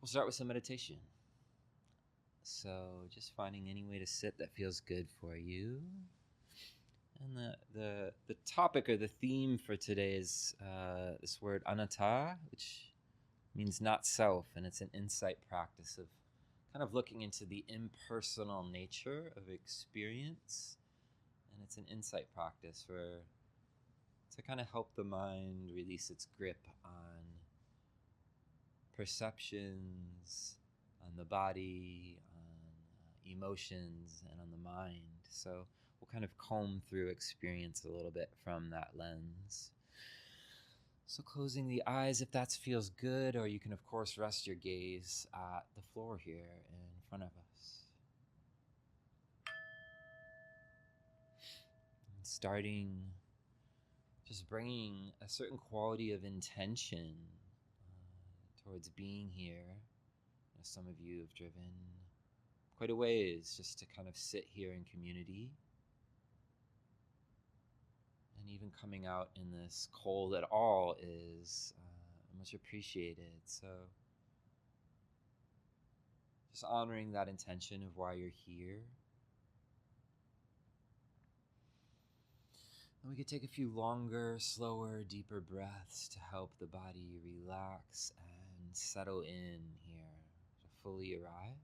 We'll start with some meditation. So just finding any way to sit that feels good for you. And the topic or the theme for today is this word annatā, which means not self, and it's an insight practice of kind of looking into the impersonal nature of experience. And it's an insight practice to kind of help the mind release its grip on perceptions, on the body, on emotions, and on the mind. So we'll kind of comb through experience a little bit from that lens. So closing the eyes if that feels good, or you can of course rest your gaze at the floor here in front of us. And starting just bringing a certain quality of intention towards being here. Some of you have driven quite a ways just to kind of sit here in community. And even coming out in this cold at all is much appreciated. So just honoring that intention of why you're here. And we could take a few longer, slower, deeper breaths to help the body relax and settle in here, to fully arrive.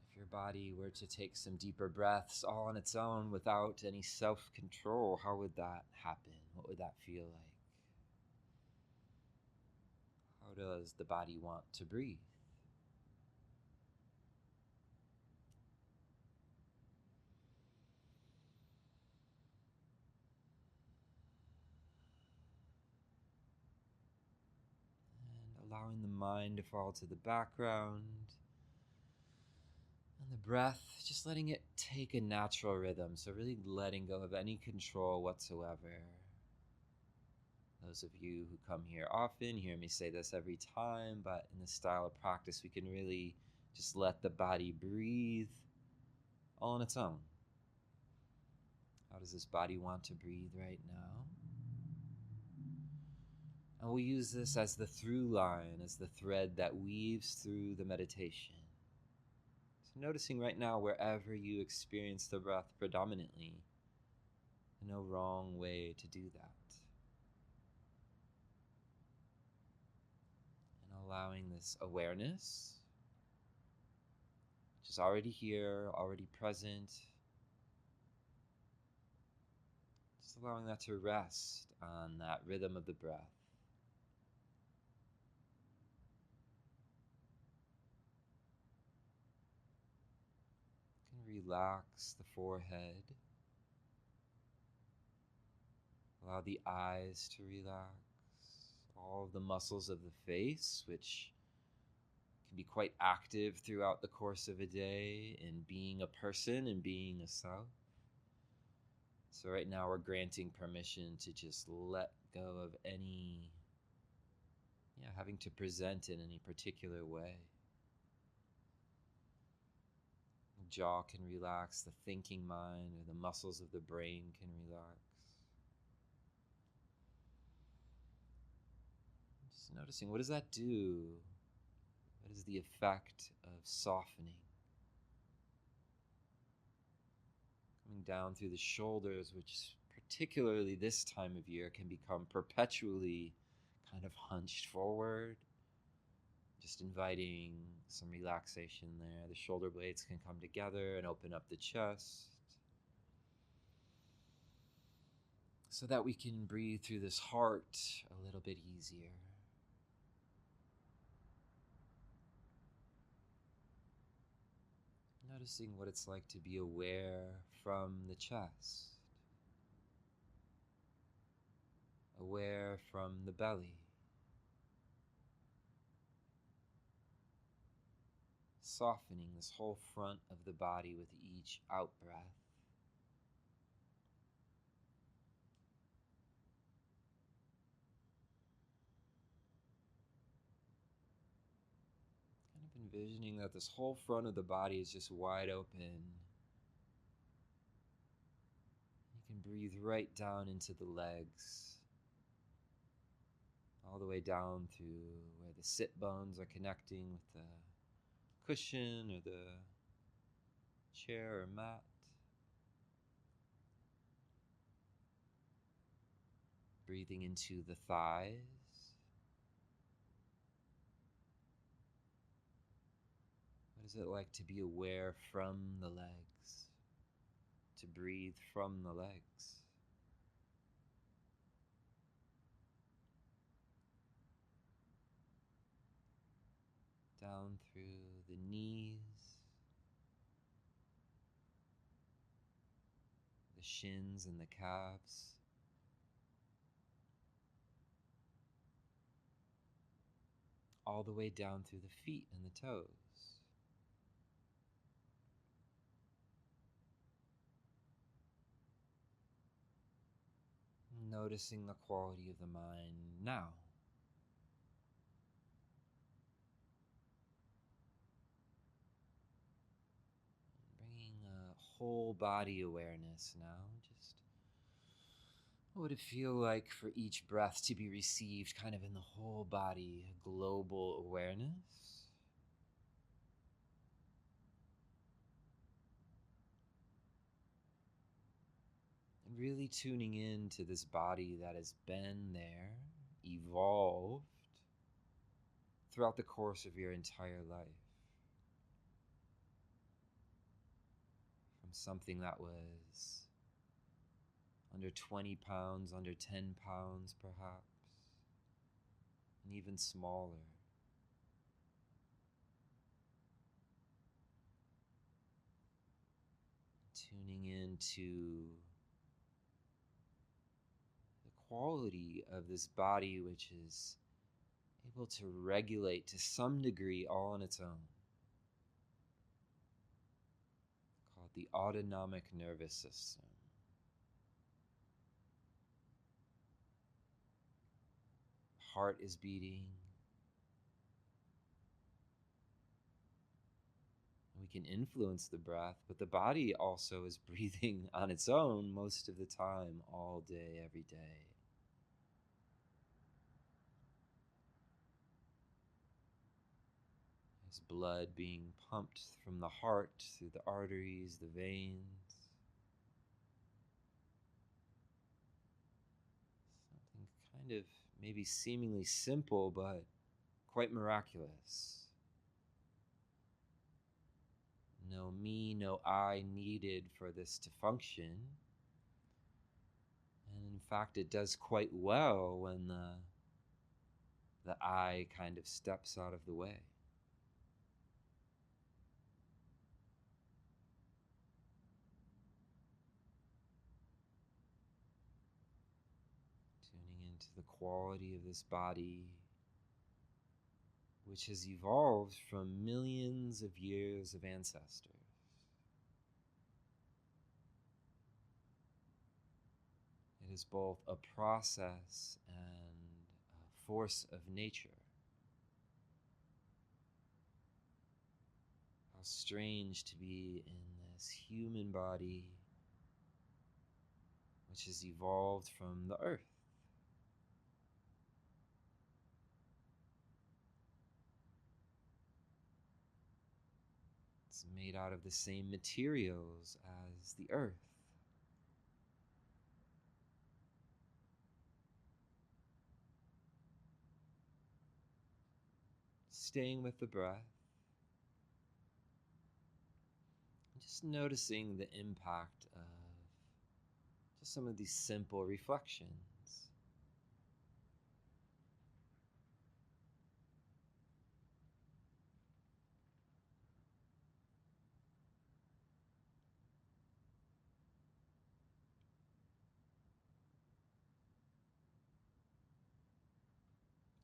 If your body were to take some deeper breaths all on its own without any self-control, how would that happen? What would that feel like? How does the body want to breathe? Allowing the mind to fall to the background. And the breath, just letting it take a natural rhythm. So really letting go of any control whatsoever. Those of you who come here often hear me say this every time, but in this style of practice, we can really just let the body breathe all on its own. How does this body want to breathe right now? And we'll use this as the through line, as the thread that weaves through the meditation. So noticing right now, wherever you experience the breath predominantly, no wrong way to do that. And allowing this awareness, which is already here, already present, just allowing that to rest on that rhythm of the breath. Relax the forehead. Allow the eyes to relax. All of the muscles of the face, which can be quite active throughout the course of a day in being a person and being a self. So right now we're granting permission to just let go of any having to present in any particular way. The jaw can relax, the thinking mind or the muscles of the brain can relax. Just noticing, what does that do? What is the effect of softening? Coming down through the shoulders, which particularly this time of year can become perpetually kind of hunched forward. Just inviting some relaxation there. The shoulder blades can come together and open up the chest, so that we can breathe through this heart a little bit easier. Noticing what it's like to be aware from the chest, aware from the belly, softening this whole front of the body with each out-breath. Kind of envisioning that this whole front of the body is just wide open. You can breathe right down into the legs, all the way down through where the sit bones are connecting with the cushion or the chair or mat. Breathing into the thighs. What is it like to be aware from the legs? To breathe from the legs? Down through the knees, the shins and the calves. All the way down through the feet and the toes. Noticing the quality of the mind now. Bringing a whole body awareness now. Just what would it feel like for each breath to be received kind of in the whole body, a global awareness? And really tuning in to this body that has been there, evolved throughout the course of your entire life. From something that was under 20 pounds, under 10 pounds perhaps, and even smaller. Tuning into the quality of this body, which is able to regulate to some degree all on its own. Called the autonomic nervous system. Heart is beating. We can influence the breath, but the body also is breathing on its own most of the time, all day, every day. There's blood being pumped from the heart through the arteries, the veins. Something kind of maybe seemingly simple, but quite miraculous. No me, no I needed for this to function. And in fact, it does quite well when the I kind of steps out of the way. Tuning into the quality of this body, which has evolved from millions of years of ancestors. It is both a process and a force of nature. How strange to be in this human body, which has evolved from the earth. It's made out of the same materials as the earth. Staying with the breath. Just noticing the impact of just some of these simple reflections.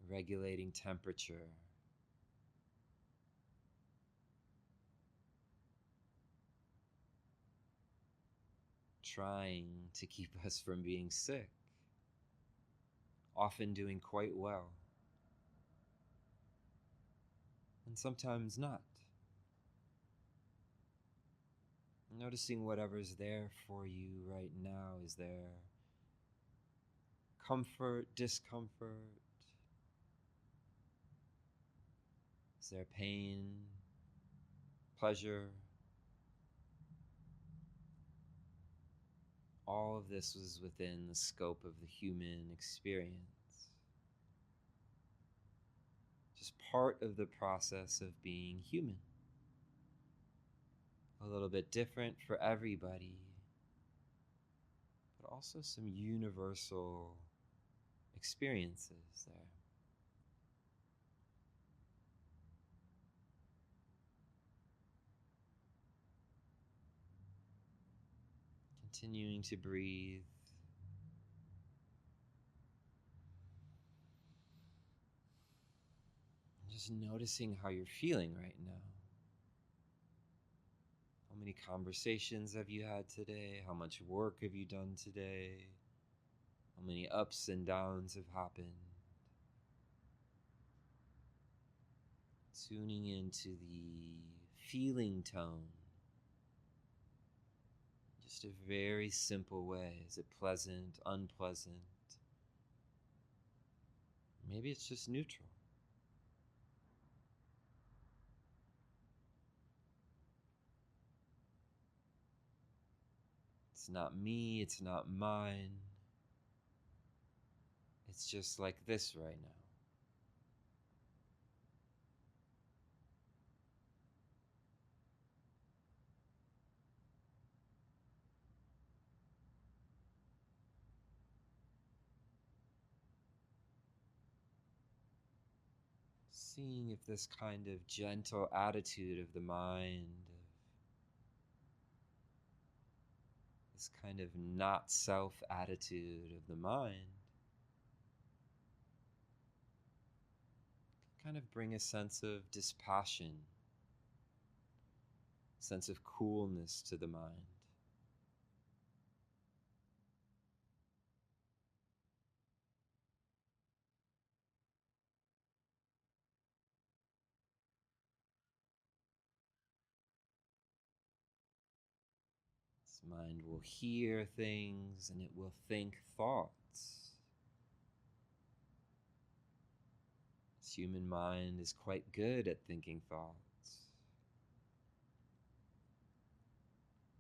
Regulating temperature. Trying to keep us from being sick. Often doing quite well. And sometimes not. Noticing whatever's there for you right now. Is there comfort, discomfort, Is there pain, pleasure? All of this was within the scope of the human experience. Just part of the process of being human. A little bit different for everybody, but also some universal experiences there. Continuing to breathe. Just noticing how you're feeling right now. How many conversations have you had today? How much work have you done today? How many ups and downs have happened? Tuning into the feeling tone. Just a very simple way. Is it pleasant, unpleasant? Maybe it's just neutral. It's not me, it's not mine. It's just like this right now. Seeing if this kind of gentle attitude of the mind, this kind of not self attitude of the mind, can kind of bring a sense of dispassion, sense of coolness to the mind. This mind will hear things and it will think thoughts. This human mind is quite good at thinking thoughts.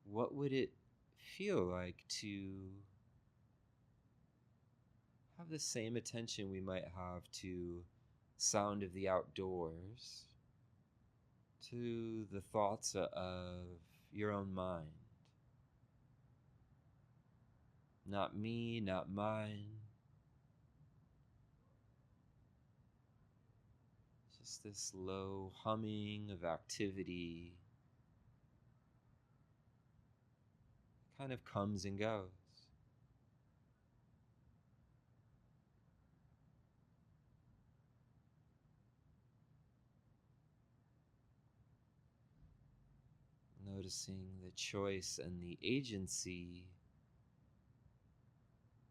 What would it feel like to have the same attention we might have to sound of the outdoors, to the thoughts of your own mind? Not me, not mine. Just this low humming of activity kind of comes and goes. Noticing the choice and the agency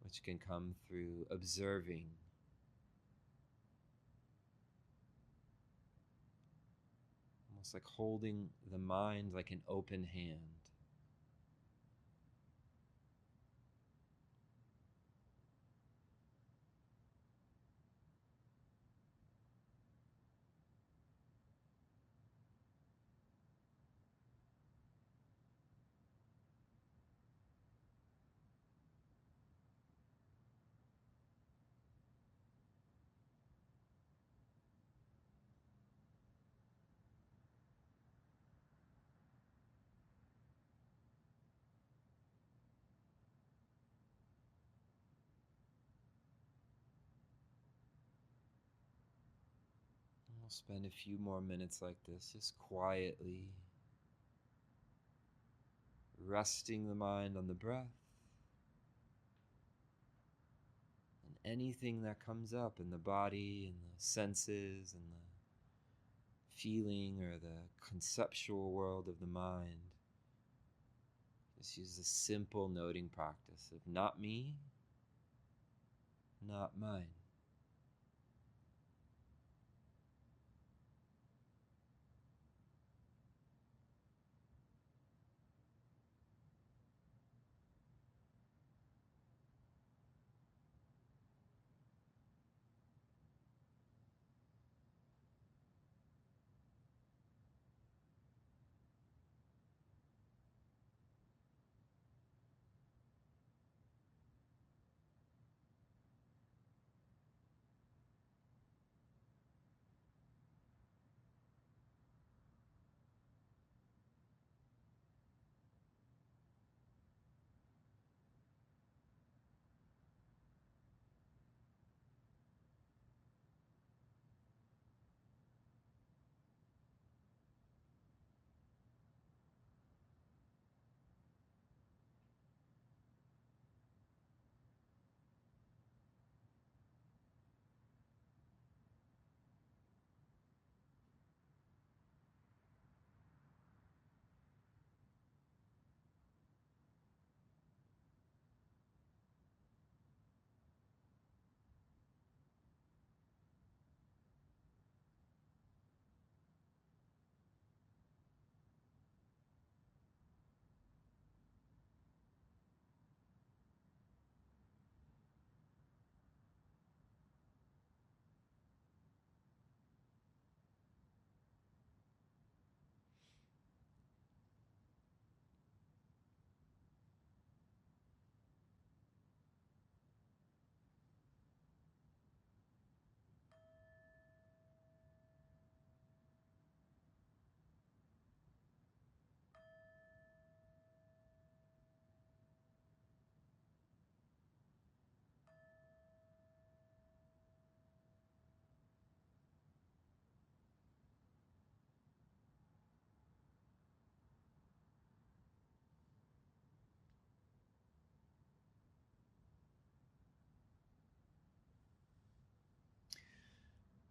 which can come through observing. Almost like holding the mind like an open hand. We'll spend a few more minutes like this, just quietly resting the mind on the breath and anything that comes up in the body and the senses and the feeling or the conceptual world of the mind. Just use a simple noting practice of not me, not mine.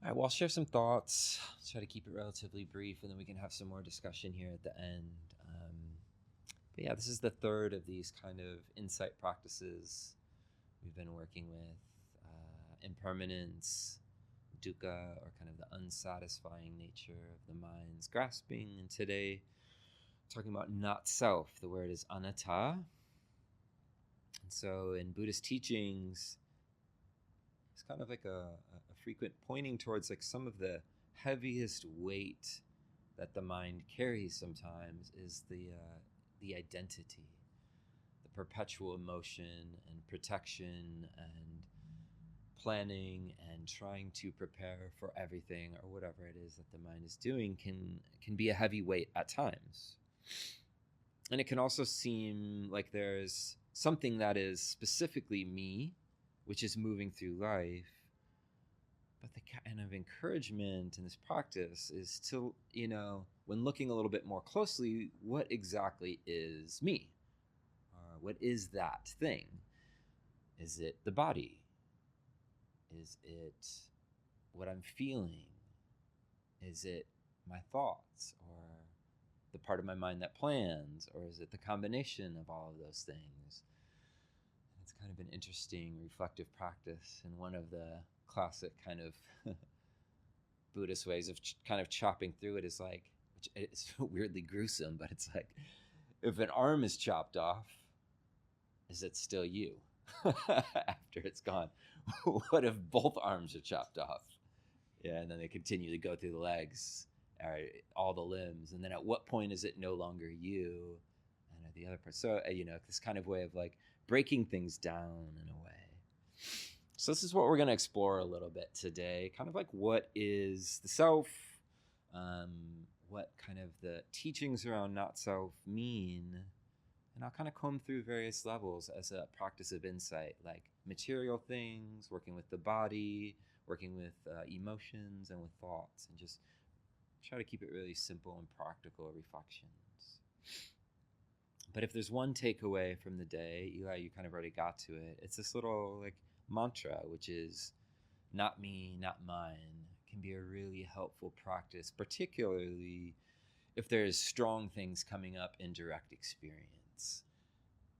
All right, well, I'll share some thoughts. I'll try to keep it relatively brief, and then we can have some more discussion here at the end. But yeah, this is the third of these kind of insight practices we've been working with. Impermanence, dukkha, or kind of the unsatisfying nature of the mind's grasping. And today, talking about not self. The word is annatā. And so in Buddhist teachings, it's kind of like a frequent pointing towards like some of the heaviest weight that the mind carries sometimes is the identity, the perpetual emotion and protection and planning and trying to prepare for everything or whatever it is that the mind is doing can be a heavy weight at times. And it can also seem like there's something that is specifically me, which is moving through life. But the kind of encouragement in this practice is to, when looking a little bit more closely, what exactly is me? What is that thing? Is it the body? Is it what I'm feeling? Is it my thoughts or the part of my mind that plans? Or is it the combination of all of those things? It's kind of an interesting reflective practice, and one of the classic kind of Buddhist ways of kind of chopping through it is like, which is weirdly gruesome, but it's like, if an arm is chopped off, is it still you after it's gone? What if both arms are chopped off? Yeah, and then they continue to go through the legs, or all the limbs, and then at what point is it no longer you and the other part? So, this kind of way of like breaking things down in a way. So this is what we're going to explore a little bit today, kind of like what is the self, what kind of the teachings around not self mean, and I'll kind of comb through various levels as a practice of insight, like material things, working with the body, working with emotions and with thoughts, and just try to keep it really simple and practical reflections. But if there's one takeaway from the day, Eli, you kind of already got to it. It's this little like mantra, which is not me, not mine. It can be a really helpful practice, particularly if there's strong things coming up in direct experience.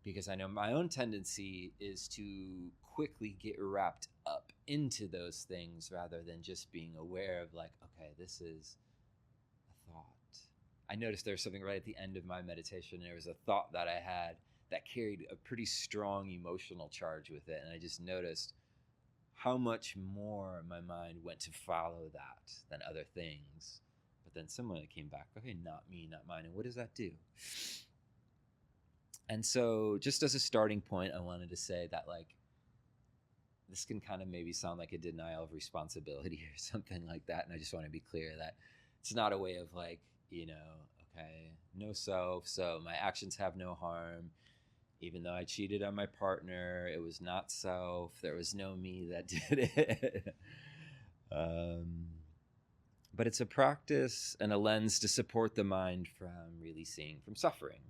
Because I know my own tendency is to quickly get wrapped up into those things rather than just being aware of like, okay, this is a thought. I noticed there was something right at the end of my meditation. There was a thought that I had that carried a pretty strong emotional charge with it. And I just noticed how much more my mind went to follow that than other things. But then similarly came back, okay, not me, not mine. And what does that do? And so just as a starting point, I wanted to say that like, this can kind of maybe sound like a denial of responsibility or something like that. And I just want to be clear that it's not a way of like, okay, no self, so my actions have no harm. Even though I cheated on my partner, it was not self. There was no me that did it. But it's a practice and a lens to support the mind from releasing from suffering,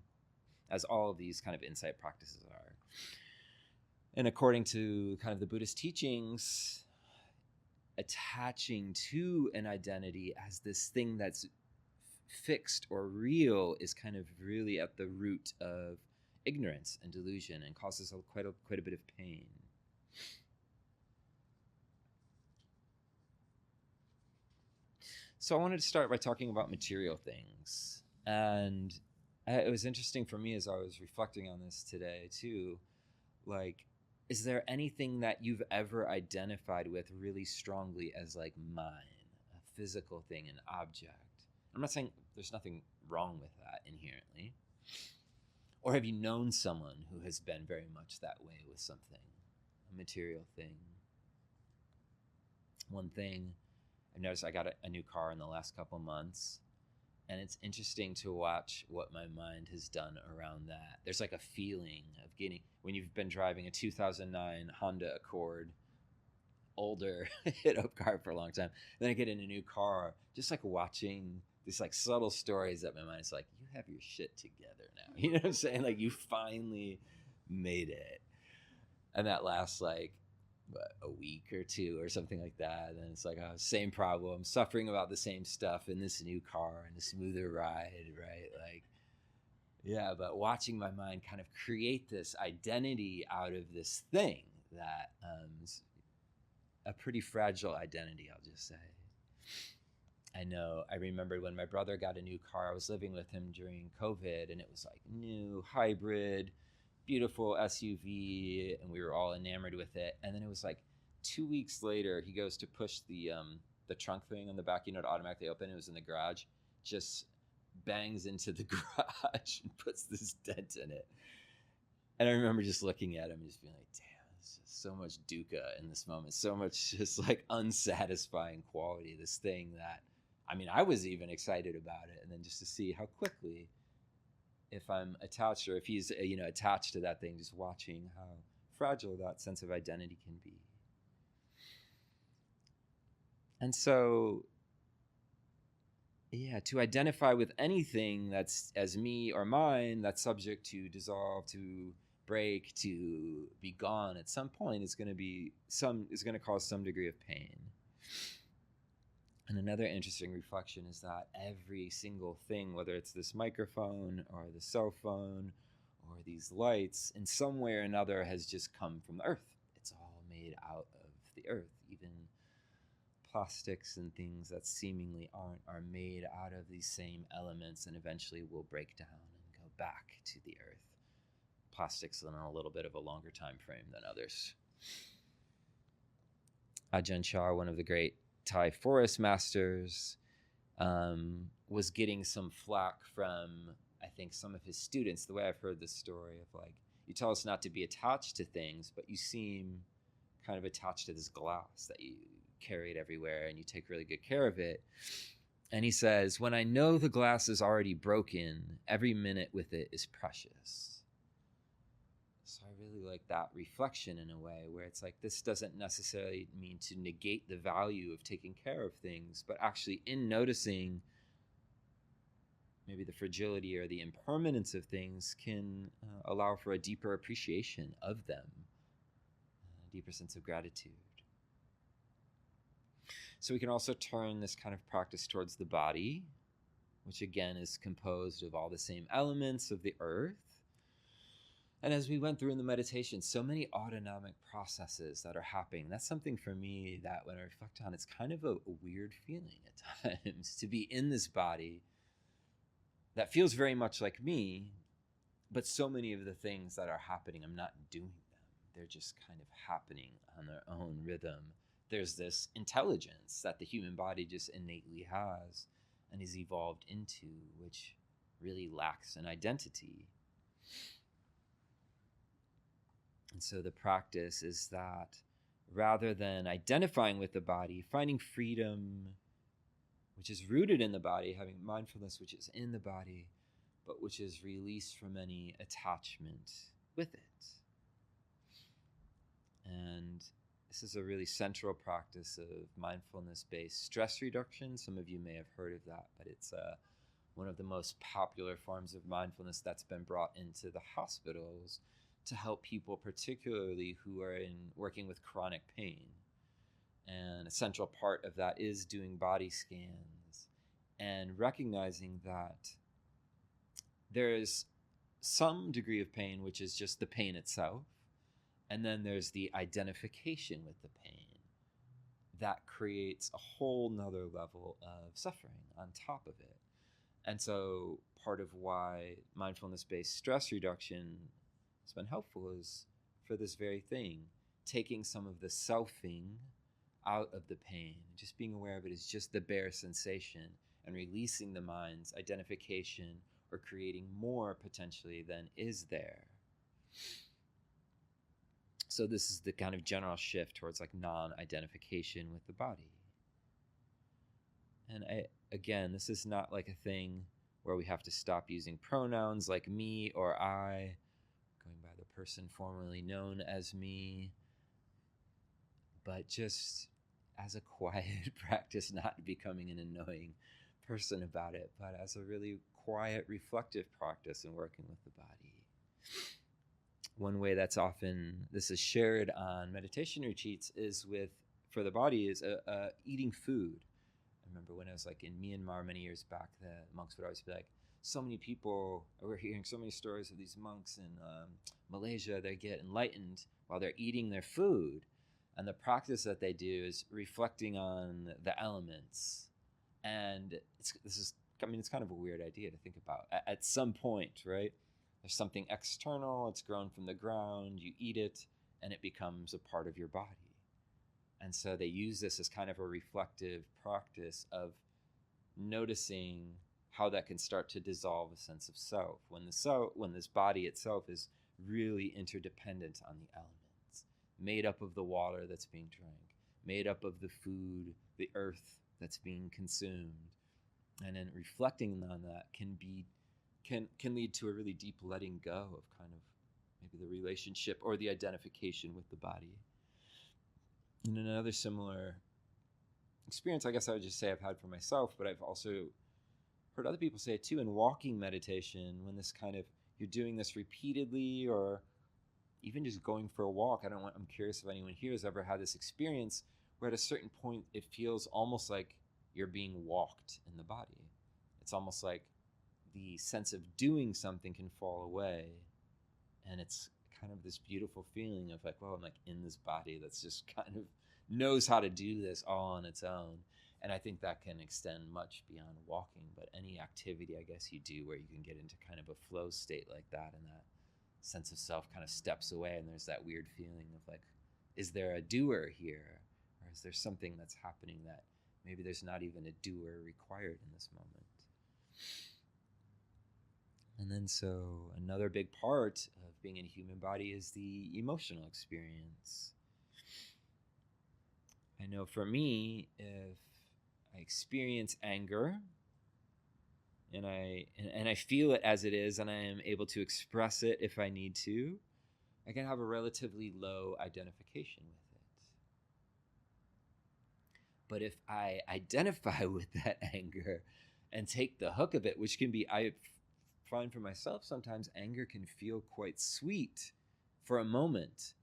as all of these kind of insight practices are. And according to kind of the Buddhist teachings, attaching to an identity as this thing that's fixed or real is kind of really at the root of ignorance and delusion and causes quite a bit of pain. So I wanted to start by talking about material things. And it was interesting for me as I was reflecting on this today too, like, is there anything that you've ever identified with really strongly as like mine, a physical thing, an object? I'm not saying there's nothing wrong with that inherently. Or have you known someone who has been very much that way with something, a material thing? One thing I've noticed, I got a new car in the last couple months, and it's interesting to watch what my mind has done around that. There's like a feeling of getting, when you've been driving a 2009 Honda Accord, older hit-up car for a long time, and then I get in a new car, just like watching these like subtle stories that my mind is like, you have your shit together now. You know what I'm saying? Like you finally made it. And that lasts like a week or two or something like that. And it's like, oh, same problem, suffering about the same stuff in this new car and a smoother ride, right? Like, yeah, but watching my mind kind of create this identity out of this thing that is a pretty fragile identity, I'll just say. I remembered when my brother got a new car. I was living with him during COVID, and it was like new hybrid, beautiful SUV, and we were all enamored with it. And then it was like 2 weeks later, he goes to push the trunk thing on the back, to automatically open. It was in the garage, just bangs into the garage and puts this dent in it. And I remember just looking at him and just being like, damn, there's just so much dukkha in this moment, so much just like unsatisfying quality, this thing that, I was even excited about it. And then just to see how quickly, if I'm attached or if he's, attached to that thing, just watching how fragile that sense of identity can be. And so, yeah, to identify with anything that's as me or mine, that's subject to dissolve, to break, to be gone at some point is going to cause some degree of pain. And another interesting reflection is that every single thing, whether it's this microphone or the cell phone or these lights, in some way or another has just come from the earth. It's all made out of the earth. Even plastics and things that seemingly aren't are made out of these same elements and eventually will break down and go back to the earth. Plastics on a little bit of a longer time frame than others. Ajahn Chah, one of the great Thai forest masters, was getting some flack from, I think, some of his students, the way I've heard this story of like, you tell us not to be attached to things, but you seem kind of attached to this glass that you carry it everywhere and you take really good care of it. And he says, when I know the glass is already broken, every minute with it is precious. So I really like that reflection in a way where it's like, this doesn't necessarily mean to negate the value of taking care of things, but actually in noticing maybe the fragility or the impermanence of things can allow for a deeper appreciation of them, a deeper sense of gratitude. So we can also turn this kind of practice towards the body, which again is composed of all the same elements of the earth. And as we went through in the meditation, so many autonomic processes that are happening. That's something for me that when I reflect on, it's kind of a weird feeling at times to be in this body that feels very much like me, but so many of the things that are happening, I'm not doing them. They're just kind of happening on their own rhythm. There's this intelligence that the human body just innately has and is evolved into, which really lacks an identity. And so the practice is that rather than identifying with the body, finding freedom, which is rooted in the body, having mindfulness, which is in the body, but which is released from any attachment with it. And this is a really central practice of mindfulness-based stress reduction. Some of you may have heard of that, but it's one of the most popular forms of mindfulness that's been brought into the hospitals to help people, particularly who are working with chronic pain. And a central part of that is doing body scans and recognizing that there's some degree of pain, which is just the pain itself. And then there's the identification with the pain that creates a whole nother level of suffering on top of it. And so part of why mindfulness-based stress reduction has been helpful is for this very thing, taking some of the selfing out of the pain, just being aware of it as just the bare sensation and releasing the mind's identification or creating more potentially than is there. So this is the kind of general shift towards like non-identification with the body. And again, this is not like a thing where we have to stop using pronouns like me or I, going by the person formerly known as me, but just as a quiet practice, not becoming an annoying person about it, but as a really quiet, reflective practice in working with the body. one way that's often, this is shared on meditation retreats, is with, for the body, is eating food. I remember when I was like in Myanmar many years back, the monks would always be like, so many people, we're hearing so many stories of these monks in Malaysia, they get enlightened while they're eating their food. And the practice that they do is reflecting on the elements. And it's kind of a weird idea to think about. At some point, right, there's something external, it's grown from the ground, you eat it, and it becomes a part of your body. And so they use this as kind of a reflective practice of noticing how that can start to dissolve a sense of self when this body itself is really interdependent on the elements, made up of the water that's being drank, made up of the food, the earth that's being consumed. And then reflecting on that can lead to a really deep letting go of kind of maybe the relationship or the identification with the body. And another similar experience, I guess I would just say I've had for myself, but I've also heard other people say it too, in walking meditation, when this kind of, you're doing this repeatedly, or even just going for a walk. I'm curious if anyone here has ever had this experience where at a certain point it feels almost like you're being walked in the body. It's almost like the sense of doing something can fall away, and it's kind of this beautiful feeling of like, well, I'm like in this body that's just kind of knows how to do this all on its own. And I think that can extend much beyond walking, but any activity, I guess, you do where you can get into kind of a flow state like that, and that sense of self kind of steps away, and there's that weird feeling of like, is there a doer here? Or is there something that's happening that maybe there's not even a doer required in this moment? And then so another big part of being in a human body is the emotional experience. I know for me, if I experience anger and I feel it as it is, and I am able to express it if I need to, I can have a relatively low identification with it. But if I identify with that anger and take the hook of it, which can be, I find for myself, sometimes anger can feel quite sweet for a moment,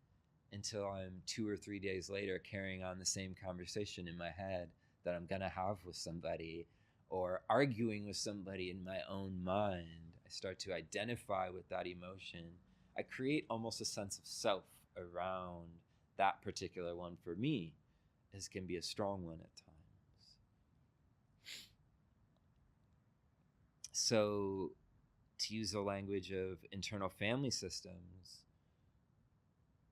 until I'm 2 or 3 days later carrying on the same conversation in my head that I'm going to have with somebody, or arguing with somebody in my own mind. I start to identify with that emotion. I create almost a sense of self around that particular one. For me, as can be a strong one at times. So, to use the language of internal family systems,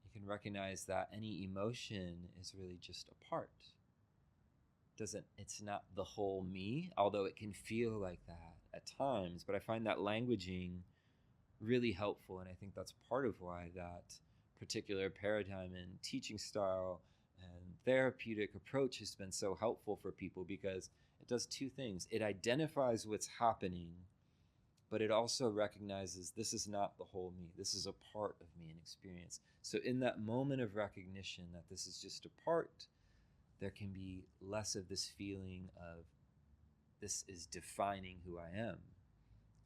you can recognize that any emotion is really just a part. It's not the whole me, although it can feel like that at times. But I find that languaging really helpful, and I think that's part of why that particular paradigm and teaching style and therapeutic approach has been so helpful for people, because it does two things. It identifies what's happening, but it also recognizes this is not the whole me. This is a part of me, an experience. So in that moment of recognition that this is just a part, there can be less of this feeling of this is defining who I am.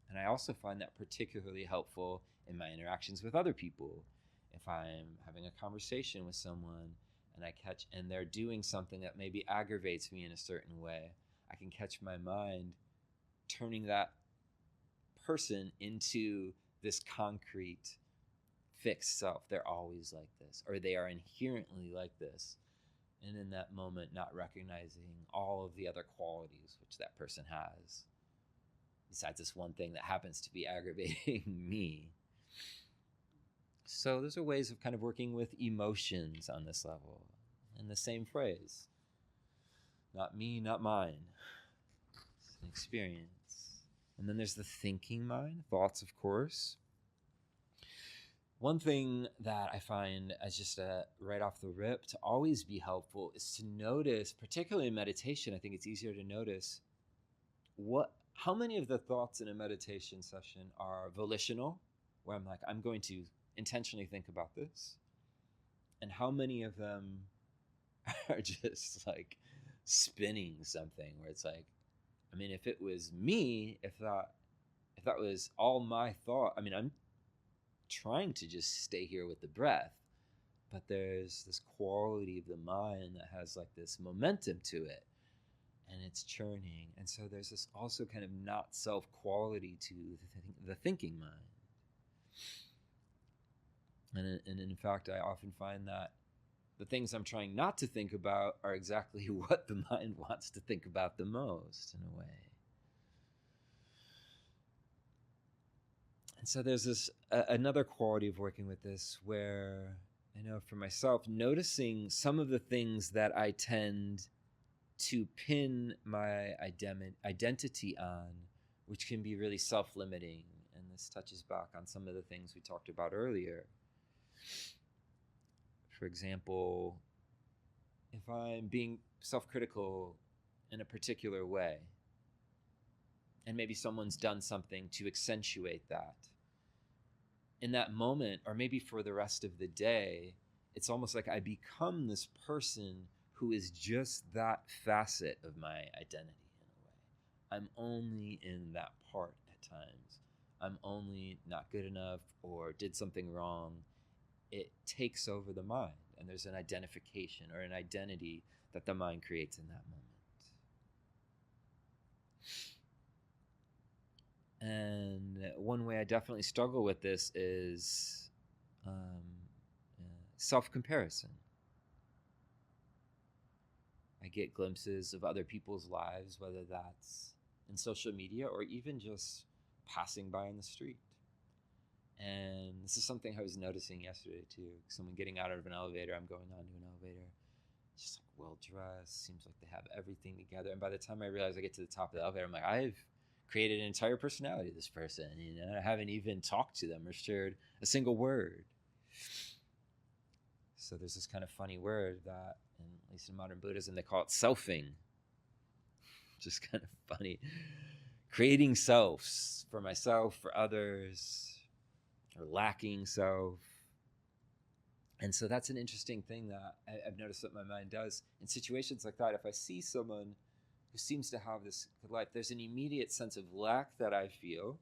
And I also find that particularly helpful in my interactions with other people. If I'm having a conversation with someone and they're doing something that maybe aggravates me in a certain way, I can catch my mind turning that person into this concrete fixed self. They're always like this, or they are inherently like this. And in that moment, not recognizing all of the other qualities which that person has, besides this one thing that happens to be aggravating me. So those are ways of kind of working with emotions on this level. And the same phrase, not me, not mine. It's an experience. And then there's the thinking mind, thoughts, of course. One thing that I find as just right off the rip to always be helpful is to notice, particularly in meditation, I think it's easier to notice how many of the thoughts in a meditation session are volitional, where I'm like, I'm going to intentionally think about this, and how many of them are just like spinning something, where it's like, I mean, if it was me, if that was all my thought, I mean, I'm trying to just stay here with the breath, but there's this quality of the mind that has like this momentum to it, and it's churning. And so there's this also kind of not self quality to the thinking mind. And in fact, I often find that the things I'm trying not to think about are exactly what the mind wants to think about the most, in a way. And so there's this another quality of working with this, where I know for myself, noticing some of the things that I tend to pin my identity on, which can be really self-limiting. And this touches back on some of the things we talked about earlier. For example, if I'm being self-critical in a particular way, and maybe someone's done something to accentuate that, in that moment, or maybe for the rest of the day, it's almost like I become this person who is just that facet of my identity in a way. I'm only in that part at times. I'm only not good enough or did something wrong. It takes over the mind, and there's an identification or an identity that the mind creates in that moment. And one way I definitely struggle with this is self-comparison. I get glimpses of other people's lives, whether that's in social media or even just passing by on the street. And this is something I was noticing yesterday too. Someone getting out of an elevator, I'm going onto an elevator, just like well-dressed, seems like they have everything together. And by the time I realize I get to the top of the elevator, I'm like, I've created an entire personality of this person. I haven't even talked to them or shared a single word. So there's this kind of funny word that, at least in modern Buddhism, they call it selfing. Just kind of funny. Creating selves for myself, for others, or lacking self. And so that's an interesting thing that I've noticed that my mind does in situations like that. If I see someone who seems to have this good life, there's an immediate sense of lack that I feel.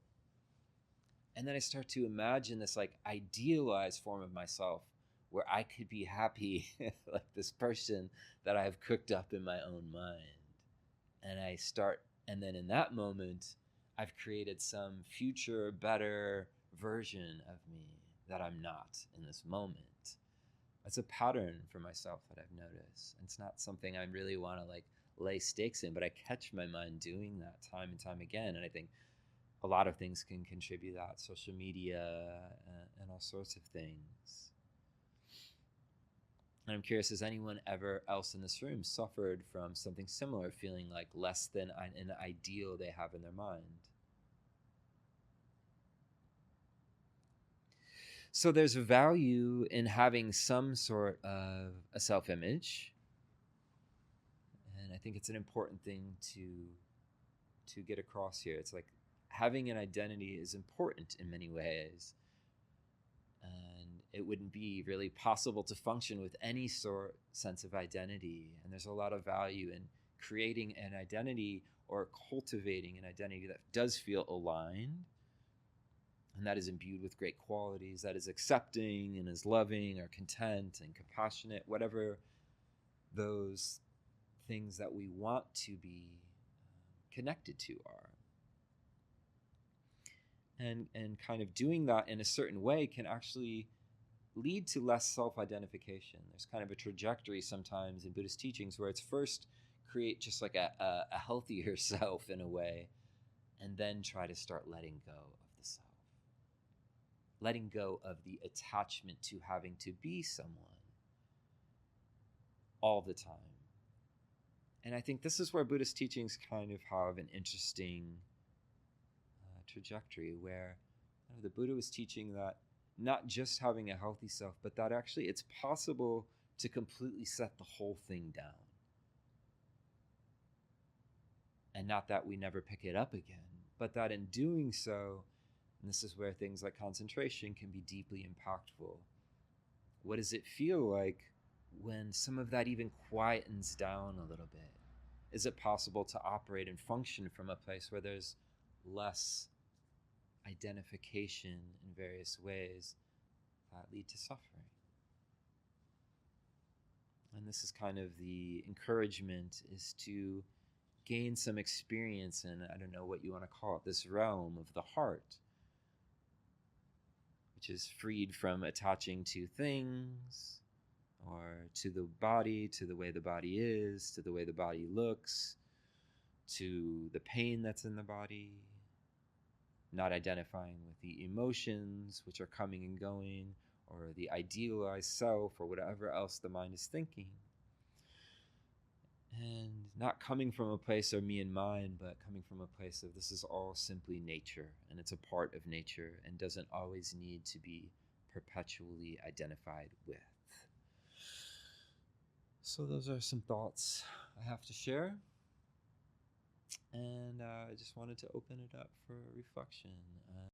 And then I start to imagine this like idealized form of myself where I could be happy like this person that I've cooked up in my own mind. And then in that moment, I've created some future, better version of me that I'm not in this moment. That's a pattern for myself that I've noticed. And it's not something I really want to like lay stakes in, but I catch my mind doing that time and time again. And I think a lot of things can contribute that, social media and all sorts of things. And I'm curious, has anyone ever else in this room suffered from something similar, feeling like less than an ideal they have in their mind? So there's value in having some sort of a self-image. And I think it's an important thing to get across here. It's like having an identity is important in many ways. And it wouldn't be really possible to function with any sense of identity. And there's a lot of value in creating an identity or cultivating an identity that does feel aligned, and that is imbued with great qualities, that is accepting and is loving or content and compassionate, whatever those things that we want to be connected to are. And kind of doing that in a certain way can actually lead to less self-identification. There's kind of a trajectory sometimes in Buddhist teachings where it's first create just like a healthier self in a way, and then try to start letting go of the self. Letting go of the attachment to having to be someone all the time. And I think this is where Buddhist teachings kind of have an interesting trajectory, where the Buddha was teaching that not just having a healthy self, but that actually it's possible to completely set the whole thing down. And not that we never pick it up again, but that in doing so, and this is where things like concentration can be deeply impactful. What does it feel like when some of that even quietens down a little bit? Is it possible to operate and function from a place where there's less identification in various ways that lead to suffering. And this is kind of the encouragement, is to gain some experience in, I don't know what you want to call it, this realm of the heart, which is freed from attaching to things or to the body, to the way the body is, to the way the body looks, to the pain that's in the body, not identifying with the emotions which are coming and going, or the idealized self, or whatever else the mind is thinking. And not coming from a place of me and mine, but coming from a place of this is all simply nature, and it's a part of nature and doesn't always need to be perpetually identified with. So those are some thoughts I have to share. And I just wanted to open it up for reflection.